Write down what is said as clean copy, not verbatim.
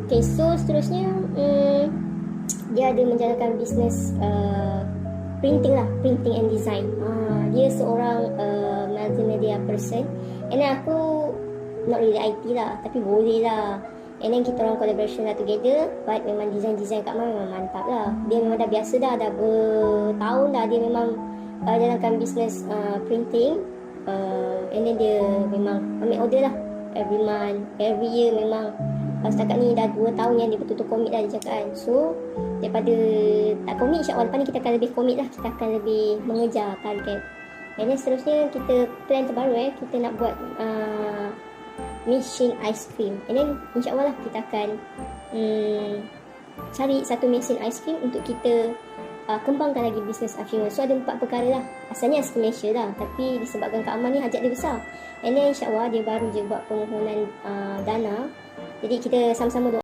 Okay, so seterusnya dia ada menjalankan bisnes printing lah, printing and design. Dia seorang multimedia person, and then aku not really IT lah, tapi boleh lah. And then kita orang collaboration lah together, but memang design kat Mak memang mantap lah. Dia memang dah biasa dah bertahun dah dia memang jalankan bisnes printing, and then dia memang ambil order lah every month, every year. Memang setakat ni dah 2 tahun yang dia betul-betul komit dah, dia cakap kan. So daripada tak komit, insyaAllah lepas ni kita akan lebih komit lah, kita akan lebih mengejar target. And then seterusnya kita plan terbaru kita nak buat mesin ice cream. And then insyaAllah lah kita akan cari satu mesin ice cream untuk kita kembangkan lagi bisnes Afyun. So ada 4 perkara lah. Asalnya asal Malaysia lah, tapi disebabkan Kak Amal ni hajat dia besar, and then insyaAllah dia baru je buat permohonan dana. Jadi kita sama-sama doa